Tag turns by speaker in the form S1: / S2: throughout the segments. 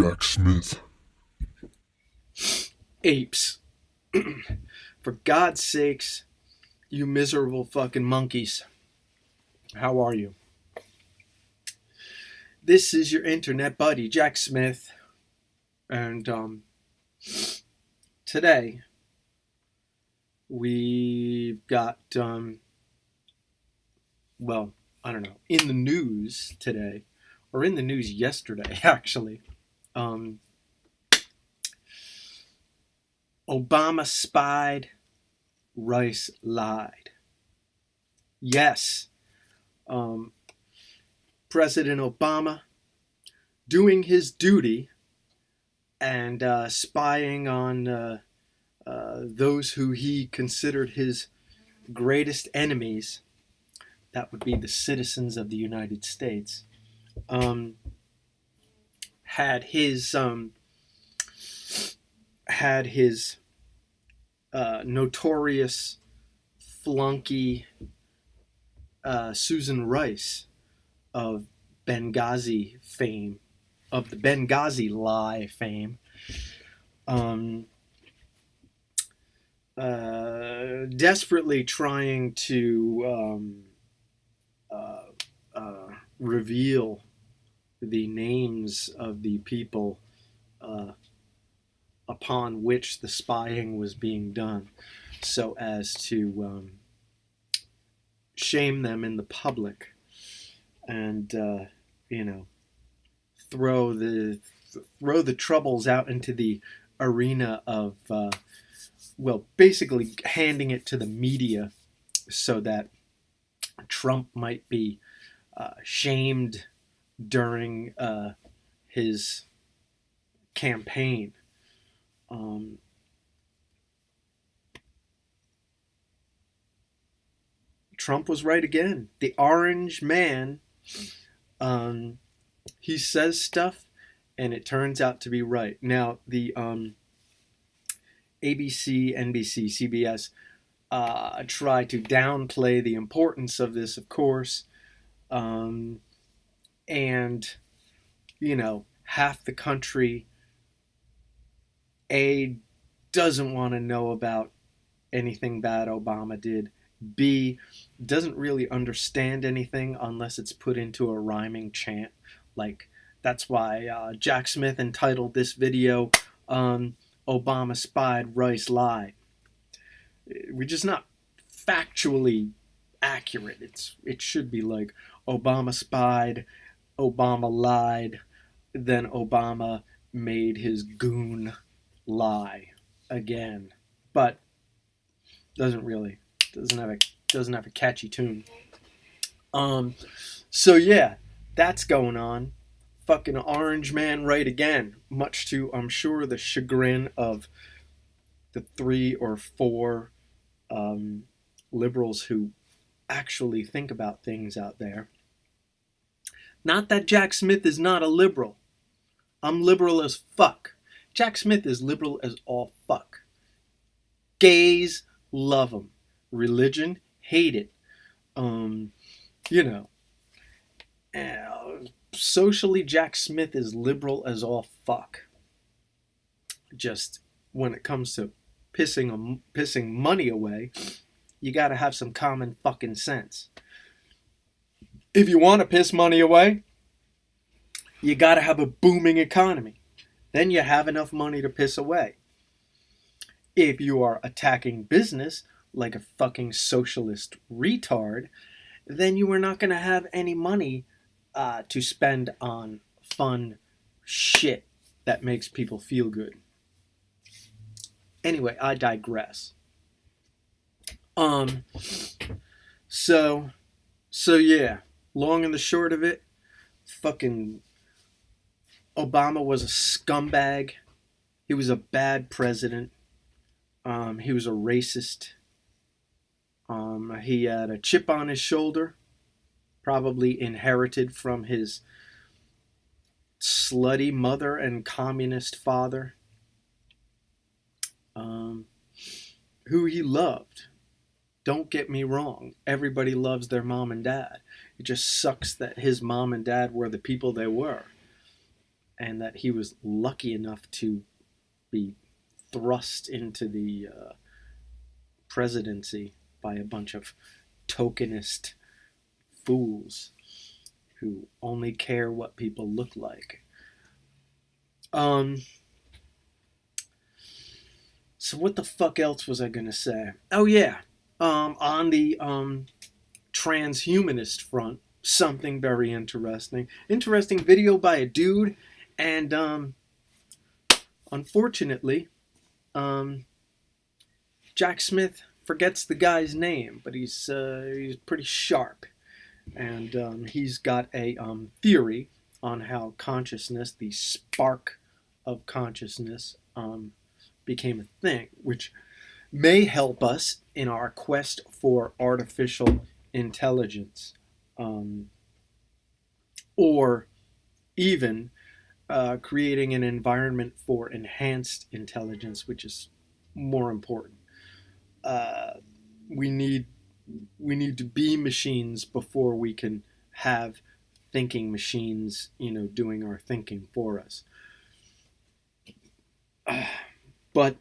S1: Jack Smith.
S2: Apes. For God's sakes, you miserable fucking monkeys. How are you? This is your internet buddy, Jack Smith. And today we've got I don't know, in the news today, or in the news yesterday actually. Obama spied, Rice lied. Yes, President Obama doing his duty and spying on those who he considered his greatest enemies. That would be the citizens of the United States. Had his notorious flunky Susan Rice of Benghazi fame, of the Benghazi lie fame, desperately trying to reveal the names of the people upon which the spying was being done, so as to shame them in the public and throw the troubles out into the arena of basically handing it to the media so that Trump might be shamed during his campaign. Trump was right again. The orange man, he says stuff and it turns out to be right. Now, the ABC, NBC, CBS try to downplay the importance of this, of course. And, half the country, A, doesn't want to know about anything bad Obama did. B, doesn't really understand anything unless it's put into a rhyming chant. Like, that's why Jack Smith entitled this video, Obama Spied, Rice Lied. We're just not factually accurate. It should be like, Obama spied, Obama lied, then Obama made his goon lie again. But doesn't have a catchy tune. So yeah, that's going on. Fucking orange man right again, much to, I'm sure, the chagrin of the 3 or 4 liberals who actually think about things out there. Not that Jack Smith is not a liberal. I'm liberal as fuck. Jack Smith is liberal as all fuck. Gays love him. Religion, hate it. Socially, Jack Smith is liberal as all fuck. Just when it comes to pissing money away, you gotta have some common fucking sense. If you want to piss money away, you gotta have a booming economy. Then you have enough money to piss away. If you are attacking business like a fucking socialist retard, then you are not going to have any money to spend on fun shit that makes people feel good. Anyway, I digress. So yeah, long and the short of it, fucking Obama was a scumbag. He was a bad president. He was a racist. He had a chip on his shoulder, probably inherited from his slutty mother and communist father, who he loved. Don't get me wrong. Everybody loves their mom and dad. It just sucks that his mom and dad were the people they were. and that he was lucky enough to be thrust into the presidency by a bunch of tokenist fools who only care what people look like. So what the fuck else was I gonna say? Oh yeah, on the transhumanist front, something very interesting. Interesting video by a dude, and unfortunately, Jack Smith forgets the guy's name, but he's pretty sharp, and he's got a theory on how consciousness, the spark of consciousness, became a thing, which may help us in our quest for artificial intelligence, or even creating an environment for enhanced intelligence, which is more important. We need to be machines before we can have thinking machines, doing our thinking for us. But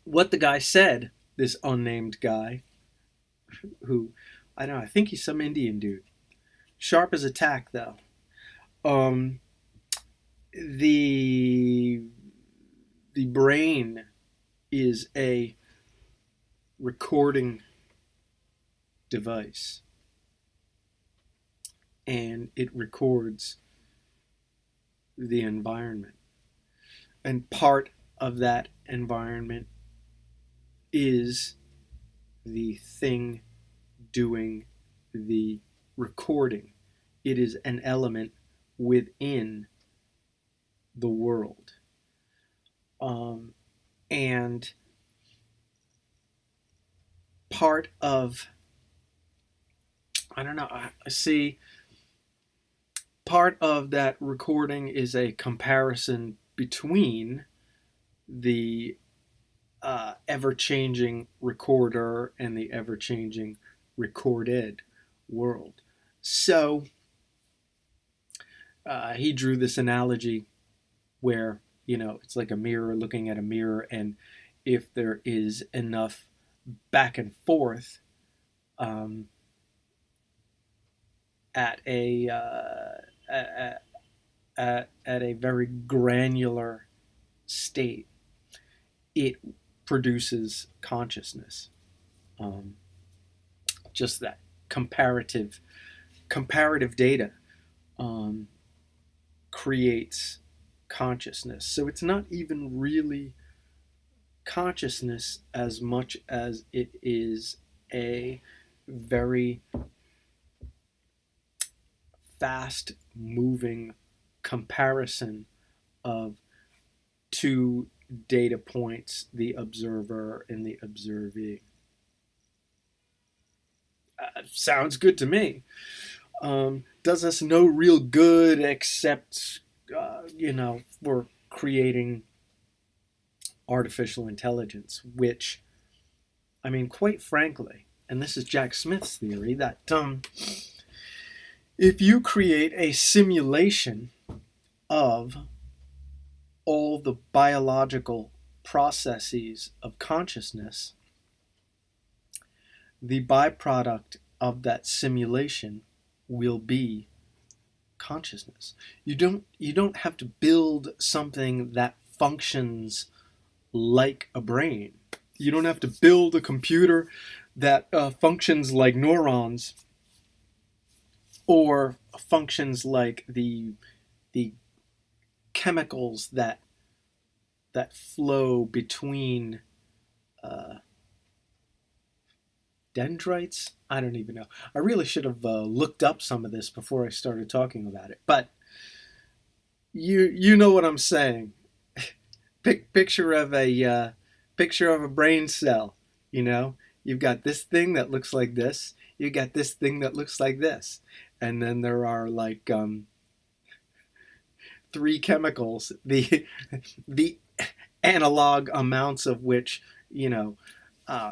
S2: what the guy said, this unnamed guy, who I don't know, I think he's some Indian dude, sharp as a tack though. The brain is a recording device, and it records the environment, and part of that environment is the thing doing the recording. It is an element within the world. And part of, I don't know, I see part of that recording is a comparison between the ever-changing recorder and the ever-changing recorded world. So he drew this analogy where, it's like a mirror looking at a mirror, and if there is enough back and forth at a very granular state, it produces consciousness. Just that comparative data creates consciousness. So it's not even really consciousness as much as it is a very fast moving comparison of two data points, the observer and the observee. Sounds good to me. Does us no real good except, we're creating artificial intelligence, which, quite frankly, and this is Jack Smith's theory, that if you create a simulation of all the biological processes of consciousness, the byproduct of that simulation will be consciousness. You don't have to build something that functions like a brain. You don't have to build a computer that functions like neurons, or functions like the chemicals that flow between dendrites. I don't even know. I really should have looked up some of this before I started talking about it. But you know what I'm saying. Picture of a brain cell. You've got this thing that looks like this. You got this thing that looks like this, and then there are like three chemicals. The analog amounts of which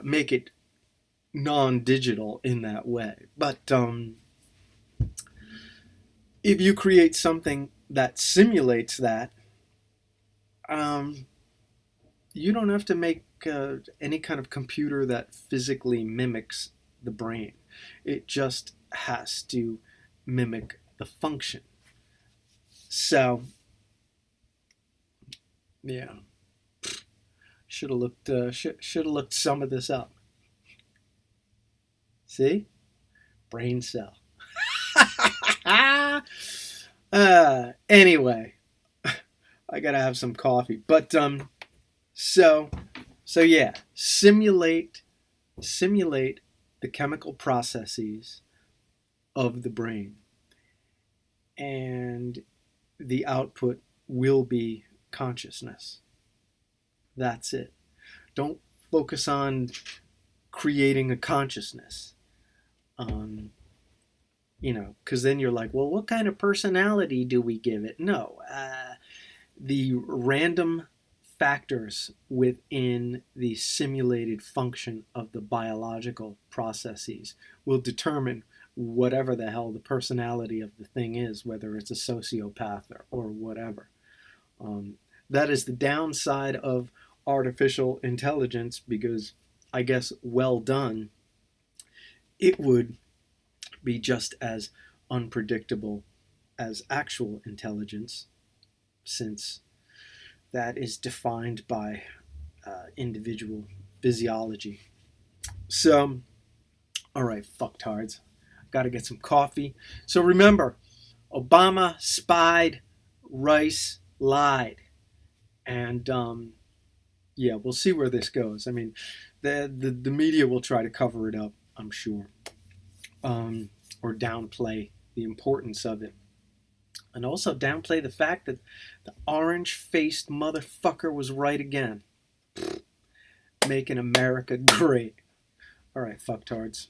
S2: make it non-digital in that way. But if you create something that simulates that, um, you don't have to make any kind of computer that physically mimics the brain. It just has to mimic the function. So, yeah, should have looked some of this up. See, brain cell. Anyway, I gotta have some coffee. But so yeah, simulate the chemical processes of the brain, and the output will be consciousness. That's it. Don't focus on creating a consciousness. Because then you're like, well, what kind of personality do we give it? No, the random factors within the simulated function of the biological processes will determine whatever the hell the personality of the thing is, whether it's a sociopath or whatever. That is the downside of artificial intelligence, because I guess well done, it would be just as unpredictable as actual intelligence, since that is defined by individual physiology. So, all right, fucktards. Got to get some coffee. So remember, Obama spied, Rice lied. And yeah, we'll see where this goes. I mean, the media will try to cover it up, I'm sure, or downplay the importance of it. And also downplay the fact that the orange-faced motherfucker was right again. Making America great. All right, fucktards.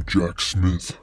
S1: Jack Smith.